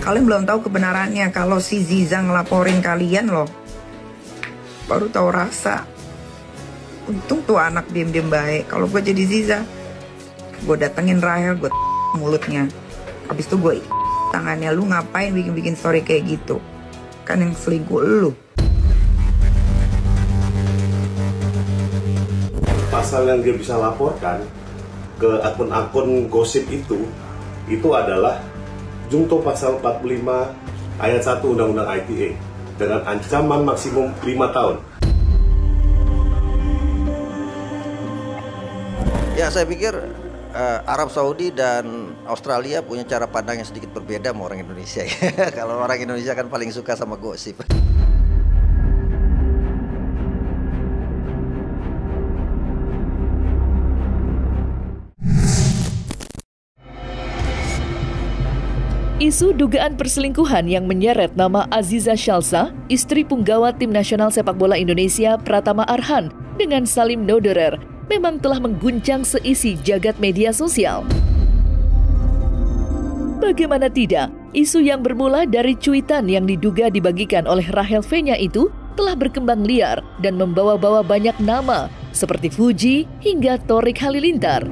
Kalian belum tahu kebenarannya. Kalau si Ziza ngelaporin kalian loh, baru tahu rasa. Untung tuh anak diem-diem baik. Kalau gue jadi Ziza, gue datengin Rahel, gue mulutnya. Habis itu gue tangannya. Lu ngapain bikin-bikin story kayak gitu? Kan yang selingkuh lu. Pasal yang dia bisa laporkan ke akun-akun gosip itu adalah Junto pasal 45 ayat 1 Undang-Undang ITE dengan ancaman maksimum 5 tahun. Ya, saya pikir Arab Saudi dan Australia punya cara pandang yang sedikit berbeda sama orang Indonesia. Kalau orang Indonesia kan paling suka sama gosip. Isu dugaan perselingkuhan yang menyeret nama Aziza Shalsa, istri punggawa Tim Nasional Sepak Bola Indonesia Pratama Arhan dengan Salim Noderer, memang telah mengguncang seisi jagat media sosial. Bagaimana tidak, isu yang bermula dari cuitan yang diduga dibagikan oleh Rahel Fenya itu telah berkembang liar dan membawa-bawa banyak nama seperti Fuji hingga Thorik Halilintar.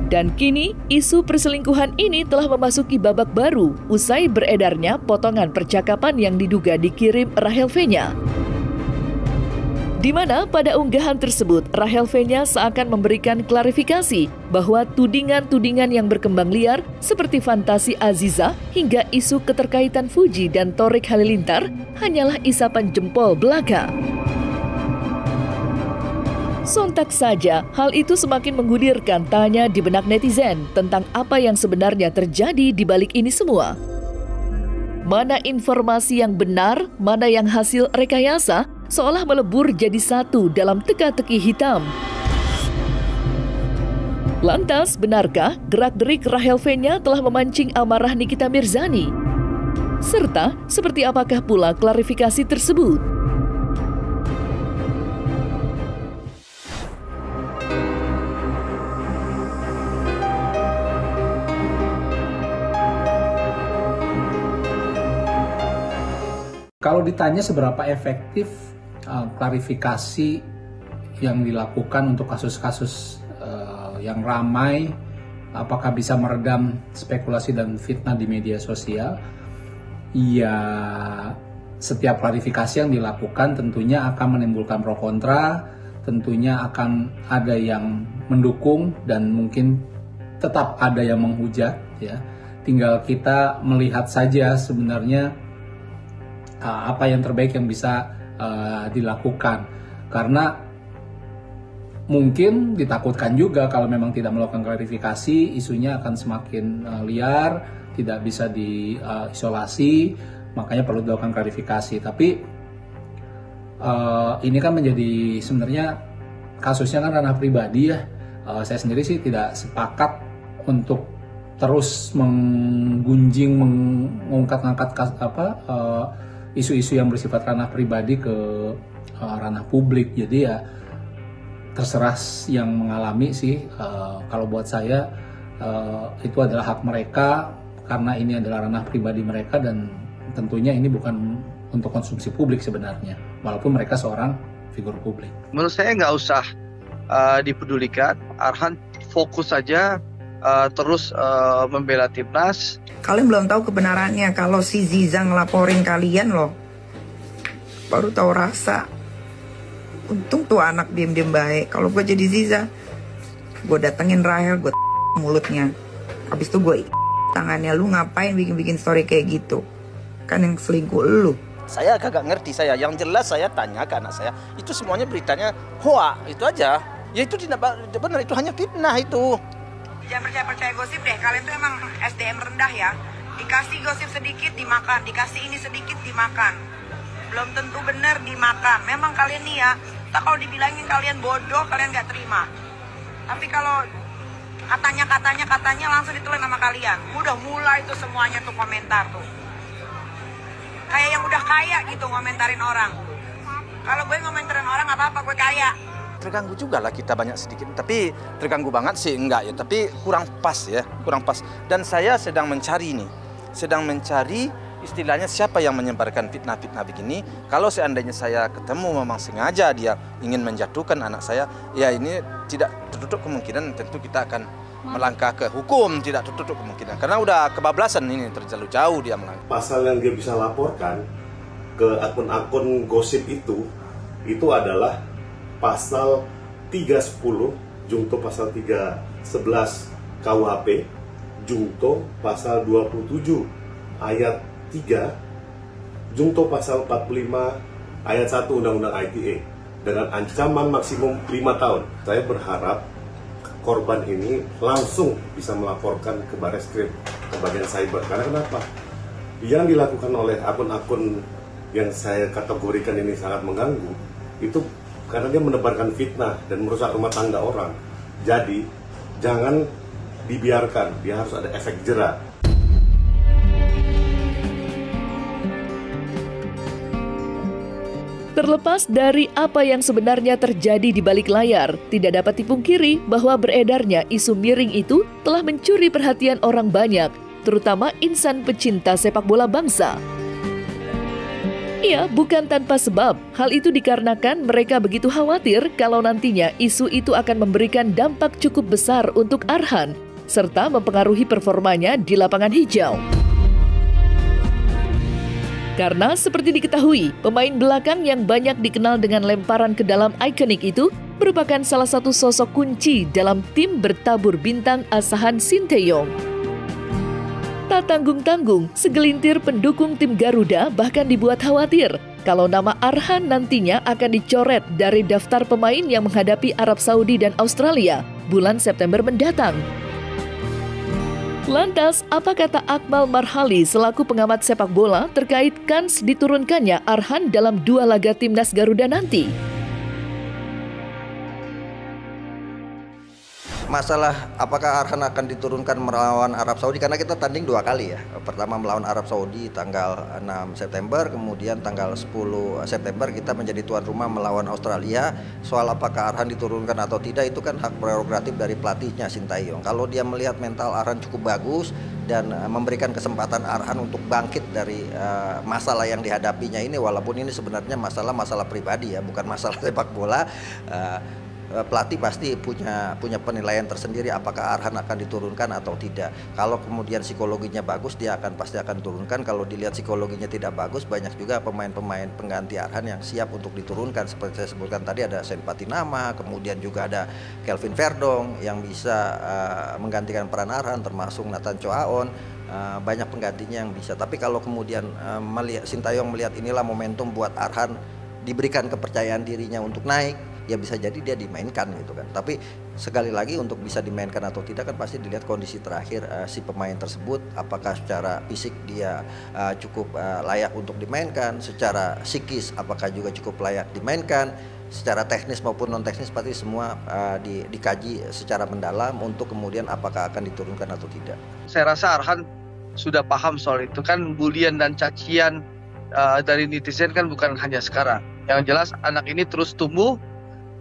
Dan kini, isu perselingkuhan ini telah memasuki babak baru usai beredarnya potongan percakapan yang diduga dikirim Rahel Fenya. Di mana pada unggahan tersebut, Rahel Fenya seakan memberikan klarifikasi bahwa tudingan-tudingan yang berkembang liar seperti fantasi Aziza hingga isu keterkaitan Fuji dan Thorik Halilintar hanyalah isapan jempol belaka. Sontak saja, hal itu semakin menggulirkan tanya di benak netizen tentang apa yang sebenarnya terjadi di balik ini semua. Mana informasi yang benar, mana yang hasil rekayasa, seolah melebur jadi satu dalam teka-teki hitam. Lantas, benarkah gerak-gerik Rahel Fenya telah memancing amarah Nikita Mirzani? Serta, seperti apakah pula klarifikasi tersebut? Kalau ditanya seberapa efektif klarifikasi yang dilakukan untuk kasus-kasus yang ramai, apakah bisa meredam spekulasi dan fitnah di media sosial? Ya, setiap klarifikasi yang dilakukan tentunya akan menimbulkan pro kontra, tentunya akan ada yang mendukung dan mungkin tetap ada yang menghujat. Ya, tinggal kita melihat saja sebenarnya apa yang terbaik yang bisa dilakukan, karena mungkin ditakutkan juga kalau memang tidak melakukan klarifikasi, isunya akan semakin liar, tidak bisa diisolasi, makanya perlu dilakukan klarifikasi. Tapi ini kan menjadi sebenarnya kasusnya kan ranah pribadi ya. Saya sendiri sih tidak sepakat untuk terus menggunjing, mengangkat isu-isu yang bersifat ranah pribadi ke ranah publik. Jadi ya terserah yang mengalami sih. Kalau buat saya itu adalah hak mereka karena ini adalah ranah pribadi mereka dan tentunya ini bukan untuk konsumsi publik sebenarnya, walaupun mereka seorang figur publik. Menurut saya nggak usah dipedulikan. Arhan fokus saja terus membela timnas. Kalian belum tahu kebenarannya. Kalau si Ziza ngelaporin kalian loh, baru tahu rasa. Untung tuh anak diem-diem baik. Kalau gue jadi Ziza, gue datengin Rahel, gue mulutnya. Habis itu gue tangannya. Lu ngapain bikin-bikin story kayak gitu? Kan yang selingkuh lu. Saya kagak ngerti saya. Yang jelas saya tanya ke anak saya, itu semuanya beritanya hoa, itu aja. Ya itu tidak benar, itu hanya fitnah itu. Jangan percaya gosip deh. Kalian tuh emang SDM rendah ya. Dikasih gosip sedikit dimakan, dikasih ini sedikit dimakan. Belum tentu benar dimakan. Memang kalian nih ya, tak kalau dibilangin kalian bodoh, kalian nggak terima. Tapi kalau katanya langsung ditulis nama kalian. Udah mulai tuh semuanya tuh komentar tuh. Kayak yang udah kaya gitu ngomentarin orang. Kalau gue ngomentarin orang apa-apa, gue kaya. terganggu juga lah kita banyak sedikit. Tapi terganggu banget sih enggak ya, tapi kurang pas ya, kurang pas. Dan saya sedang mencari istilahnya siapa yang menyebarkan fitnah-fitnah begini. Kalau seandainya saya ketemu memang sengaja dia ingin menjatuhkan anak saya, ya ini tidak tertutup kemungkinan tentu kita akan melangkah ke hukum, tidak tertutup kemungkinan. Karena udah kebablasan ini, terlalu jauh dia melangkah. Pasal yang dia bisa laporkan ke akun-akun gosip itu adalah pasal 310, junto pasal 311 KUHP, junto pasal 27 ayat 3, junto pasal 45 ayat 1 Undang-Undang ITE dengan ancaman maksimum 5 tahun. Saya berharap korban ini langsung bisa melaporkan ke Bareskrim, ke bagian cyber. Karena kenapa? Yang dilakukan oleh akun-akun yang saya kategorikan ini sangat mengganggu, itu karena dia menebarkan fitnah dan merusak rumah tangga orang. Jadi, jangan dibiarkan, dia harus ada efek jera. Terlepas dari apa yang sebenarnya terjadi di balik layar, tidak dapat dipungkiri bahwa beredarnya isu miring itu telah mencuri perhatian orang banyak, terutama insan pecinta sepak bola bangsa. Iya, bukan tanpa sebab. Hal itu dikarenakan mereka begitu khawatir kalau nantinya isu itu akan memberikan dampak cukup besar untuk Arhan, serta mempengaruhi performanya di lapangan hijau. Karena seperti diketahui, pemain belakang yang banyak dikenal dengan lemparan ke dalam ikonik itu merupakan salah satu sosok kunci dalam tim bertabur bintang asahan Sinteyong. Tak tanggung-tanggung, segelintir pendukung tim Garuda bahkan dibuat khawatir kalau nama Arhan nantinya akan dicoret dari daftar pemain yang menghadapi Arab Saudi dan Australia bulan September mendatang. Lantas, apa kata Akmal Marhali selaku pengamat sepak bola terkait kans diturunkannya Arhan dalam 2 laga timnas Garuda nanti? Masalah apakah Arhan akan diturunkan melawan Arab Saudi, karena kita tanding 2 kali ya. Pertama melawan Arab Saudi tanggal 6 September, kemudian tanggal 10 September kita menjadi tuan rumah melawan Australia. Soal apakah Arhan diturunkan atau tidak itu kan hak prerogatif dari pelatihnya Sintayong. Kalau dia melihat mental Arhan cukup bagus dan memberikan kesempatan Arhan untuk bangkit dari masalah yang dihadapinya ini, walaupun ini sebenarnya masalah pribadi ya, bukan masalah sepak bola. Pelatih pasti punya penilaian tersendiri apakah Arhan akan diturunkan atau tidak. Kalau kemudian psikologinya bagus, dia pasti akan diturunkan. Kalau dilihat psikologinya tidak bagus, banyak juga pemain-pemain pengganti Arhan yang siap untuk diturunkan. Seperti saya sebutkan tadi, ada Sen Patinama, kemudian juga ada Kelvin Verdong yang bisa menggantikan peran Arhan, termasuk Nathan Choaon. Banyak penggantinya yang bisa. Tapi kalau kemudian Sintayong melihat inilah momentum buat Arhan diberikan kepercayaan dirinya untuk naik, ya bisa jadi dia dimainkan gitu kan. Tapi sekali lagi, untuk bisa dimainkan atau tidak kan pasti dilihat kondisi terakhir si pemain tersebut, apakah secara fisik dia cukup layak untuk dimainkan, secara psikis apakah juga cukup layak dimainkan, secara teknis maupun non teknis pasti semua dikaji secara mendalam untuk kemudian apakah akan diturunkan atau tidak. Saya rasa Arhan sudah paham soal itu, kan bulian dan cacian dari netizen kan bukan hanya sekarang. Yang jelas anak ini terus tumbuh,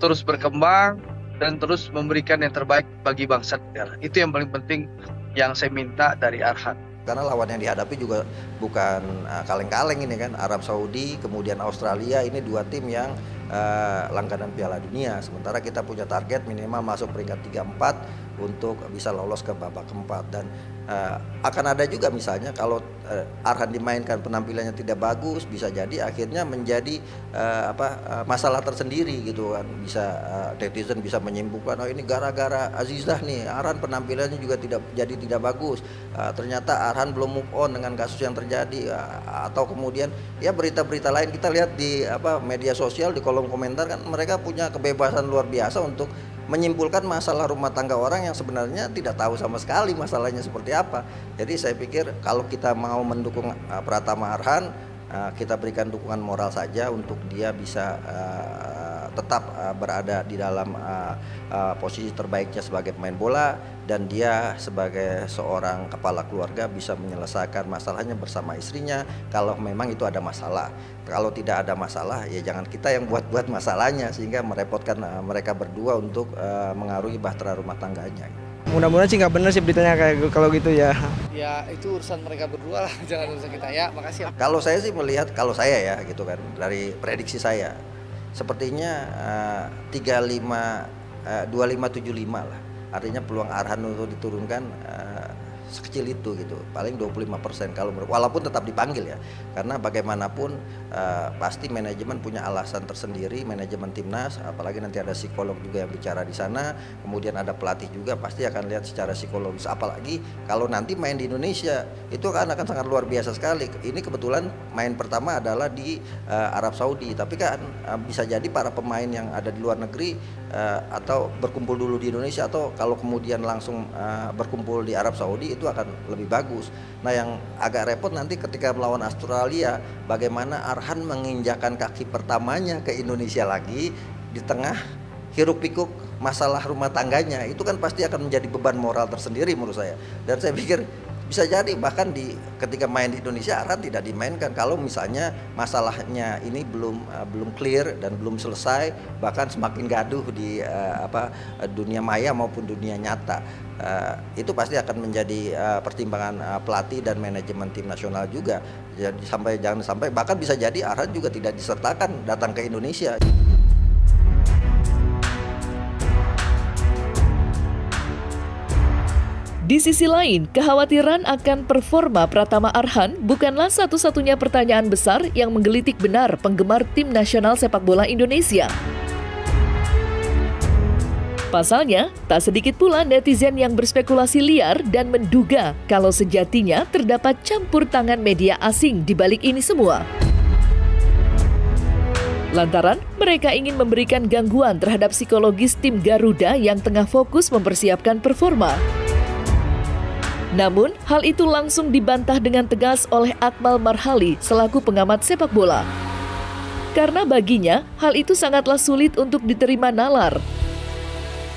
terus berkembang, dan terus memberikan yang terbaik bagi bangsa negara. Itu yang paling penting yang saya minta dari Arhan. Karena lawan yang dihadapi juga bukan kaleng-kaleng ini kan, Arab Saudi, kemudian Australia, ini 2 tim yang langganan Piala Dunia. Sementara kita punya target minimal masuk peringkat 3-4 untuk bisa lolos ke babak keempat. Dan akan ada juga misalnya kalau Arhan dimainkan penampilannya tidak bagus, bisa jadi akhirnya menjadi masalah tersendiri gitu kan. Bisa netizen bisa menyimpulkan, oh ini gara-gara Azizah nih, Arhan penampilannya juga tidak bagus. Ternyata Arhan belum move on dengan kasus yang terjadi, atau kemudian ya berita-berita lain kita lihat di media sosial, di kolom komentar kan mereka punya kebebasan luar biasa untuk menyimpulkan masalah rumah tangga orang yang sebenarnya tidak tahu sama sekali masalahnya seperti apa. Jadi saya pikir kalau kita mau mendukung Pratama Arhan, kita berikan dukungan moral saja untuk dia bisa tetap berada di dalam posisi terbaiknya sebagai pemain bola, dan dia sebagai seorang kepala keluarga bisa menyelesaikan masalahnya bersama istrinya kalau memang itu ada masalah. Kalau tidak ada masalah, ya jangan kita yang buat-buat masalahnya sehingga merepotkan mereka berdua untuk mengaruhi bahtera rumah tangganya. Mudah-mudahan sih nggak benar sih beritanya kayak kalau gitu ya. Ya itu urusan mereka berdua lah, jangan urusan kita ya. Makasih. Kalau saya sih melihat, kalau saya ya gitu kan, dari prediksi saya, sepertinya 25-75 lah. Artinya peluang Arhan untuk diturunkan sekecil itu gitu, paling 25% kalau walaupun tetap dipanggil ya, karena bagaimanapun pasti manajemen punya alasan tersendiri, manajemen timnas, apalagi nanti ada psikolog juga yang bicara di sana, kemudian ada pelatih juga pasti akan lihat secara psikologis, apalagi kalau nanti main di Indonesia itu akan sangat luar biasa sekali. Ini kebetulan main pertama adalah di Arab Saudi, tapi kan bisa jadi para pemain yang ada di luar negeri atau berkumpul dulu di Indonesia, atau kalau kemudian langsung berkumpul di Arab Saudi itu akan lebih bagus. Nah, yang agak repot nanti ketika melawan Australia, bagaimana Arhan menginjakan kaki pertamanya ke Indonesia lagi di tengah hiruk pikuk masalah rumah tangganya, itu kan pasti akan menjadi beban moral tersendiri menurut saya. Dan saya pikir bisa jadi bahkan ketika main di Indonesia Arhan tidak dimainkan kalau misalnya masalahnya ini belum clear dan belum selesai, bahkan semakin gaduh di dunia maya maupun dunia nyata. Itu pasti akan menjadi pertimbangan pelatih dan manajemen tim nasional juga. Jadi jangan sampai bahkan bisa jadi Arhan juga tidak disertakan datang ke Indonesia. Di sisi lain, kekhawatiran akan performa Pratama Arhan bukanlah satu-satunya pertanyaan besar yang menggelitik benar penggemar tim nasional sepak bola Indonesia. Pasalnya, tak sedikit pula netizen yang berspekulasi liar dan menduga kalau sejatinya terdapat campur tangan media asing di balik ini semua. Lantaran mereka ingin memberikan gangguan terhadap psikologis tim Garuda yang tengah fokus mempersiapkan performa. Namun, hal itu langsung dibantah dengan tegas oleh Akmal Marhali selaku pengamat sepak bola. Karena baginya, hal itu sangatlah sulit untuk diterima nalar.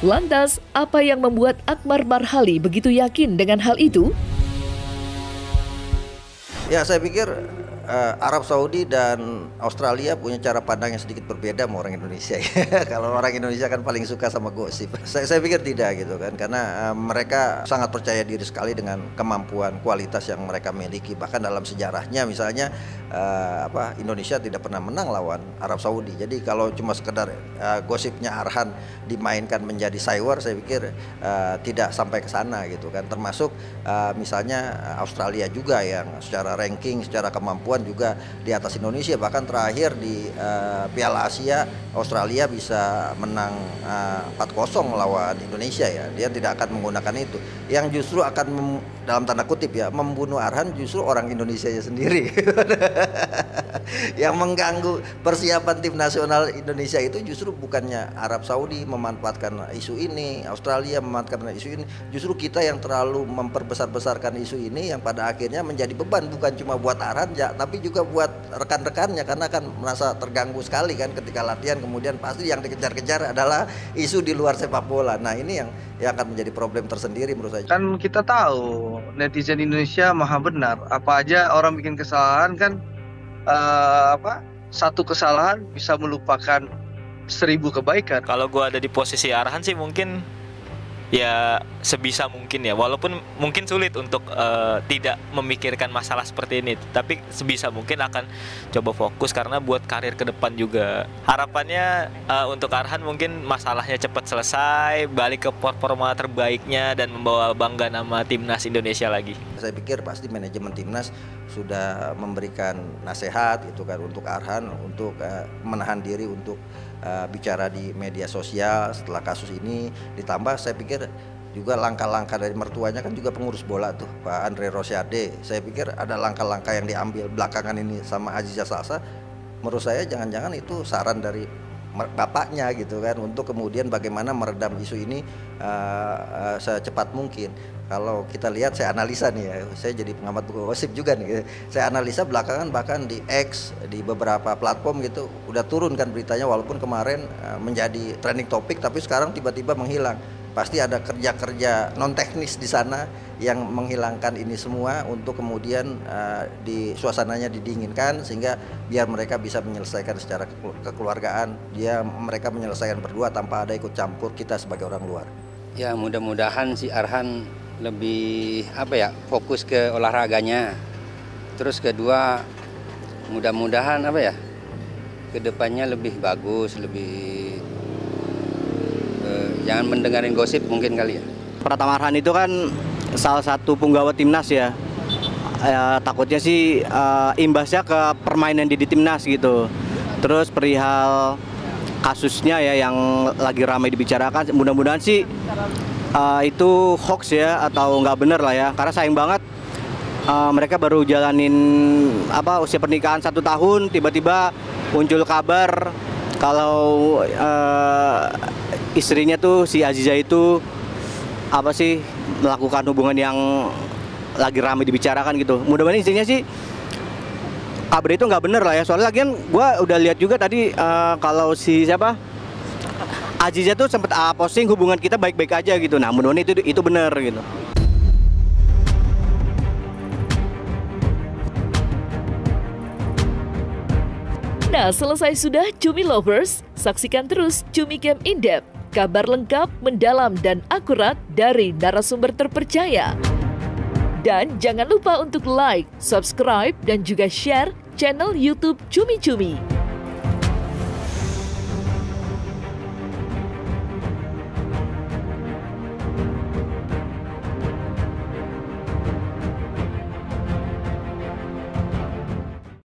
Lantas, apa yang membuat Akmal Marhali begitu yakin dengan hal itu? Ya, saya pikir Arab Saudi dan Australia punya cara pandang yang sedikit berbeda sama orang Indonesia. Kalau orang Indonesia kan paling suka sama gosip. Saya pikir tidak gitu kan, karena mereka sangat percaya diri sekali dengan kemampuan kualitas yang mereka miliki. Bahkan dalam sejarahnya misalnya Indonesia tidak pernah menang lawan Arab Saudi. Jadi kalau cuma sekedar gosipnya Arhan dimainkan menjadi saywar, saya pikir tidak sampai ke sana gitu kan. Termasuk misalnya Australia juga yang secara ranking, secara kemampuan juga di atas Indonesia. Bahkan terakhir di Piala Asia Australia bisa menang 4-0 melawan Indonesia ya. Dia tidak akan menggunakan itu. Yang justru akan dalam tanda kutip ya membunuh Arhan justru orang Indonesia sendiri. Yang mengganggu persiapan tim nasional Indonesia itu justru bukannya Arab Saudi memanfaatkan isu ini, Australia memanfaatkan isu ini, justru kita yang terlalu memperbesar-besarkan isu ini yang pada akhirnya menjadi beban bukan cuma buat Arhan ya, tapi juga buat rekan-rekannya, karena kan merasa terganggu sekali kan ketika latihan, kemudian pasti yang dikejar-kejar adalah isu di luar sepak bola. Nah, ini yang akan menjadi problem tersendiri menurut saya. Kan kita tahu netizen Indonesia maha benar, apa aja orang bikin kesalahan kan, satu kesalahan bisa melupakan 1000 kebaikan. Kalau gue ada di posisi Arhan sih mungkin ya sebisa mungkin ya, walaupun mungkin sulit untuk tidak memikirkan masalah seperti ini, tapi sebisa mungkin akan coba fokus karena buat karir ke depan juga. Harapannya untuk Arhan mungkin masalahnya cepat selesai, balik ke performa terbaiknya dan membawa bangga nama timnas Indonesia lagi. Saya pikir pasti manajemen timnas sudah memberikan nasihat itu kan untuk Arhan untuk menahan diri untuk bicara di media sosial setelah kasus ini. Ditambah saya pikir juga langkah-langkah dari mertuanya kan juga pengurus bola tuh, Pak Andre Rosiade. Saya pikir ada langkah-langkah yang diambil belakangan ini sama Aziza Salsa. Menurut saya jangan-jangan itu saran dari bapaknya gitu kan, untuk kemudian bagaimana meredam isu ini secepat mungkin. Kalau kita lihat, saya analisa nih ya, saya jadi pengamat gosip juga nih, saya analisa belakangan bahkan di X, di beberapa platform gitu udah turun kan beritanya, walaupun kemarin menjadi trending topik tapi sekarang tiba-tiba menghilang. Pasti ada kerja-kerja non teknis di sana yang menghilangkan ini semua untuk kemudian di suasananya didinginkan, sehingga biar mereka bisa menyelesaikan secara kekeluargaan, mereka menyelesaikan berdua tanpa ada ikut campur kita sebagai orang luar. Ya mudah-mudahan si Arhan lebih fokus ke olahraganya. Terus kedua, mudah-mudahan kedepannya lebih bagus, lebih jangan mendengarin gosip mungkin kali ya. Pratama Arhan itu kan salah satu punggawa timnas ya. Takutnya sih imbasnya ke permainan di timnas gitu. Terus perihal kasusnya ya yang lagi ramai dibicarakan, mudah-mudahan sih itu hoax ya, atau nggak bener lah ya, karena sayang banget mereka baru jalanin usia pernikahan 1 tahun, tiba-tiba muncul kabar kalau istrinya tuh si Aziza itu melakukan hubungan yang lagi ramai dibicarakan gitu. Mudah-mudahan istrinya sih kabar itu nggak bener lah ya, soalnya lagian gue udah lihat juga tadi kalau si Aziza tuh sempat posting hubungan kita baik-baik aja gitu. Nah, mudah-mudahan itu benar gitu. Nah, selesai sudah Cumi Lovers, saksikan terus Cumi Camp In-Depth, kabar lengkap, mendalam, dan akurat dari narasumber terpercaya. Dan jangan lupa untuk like, subscribe, dan juga share channel YouTube Cumi Cumi.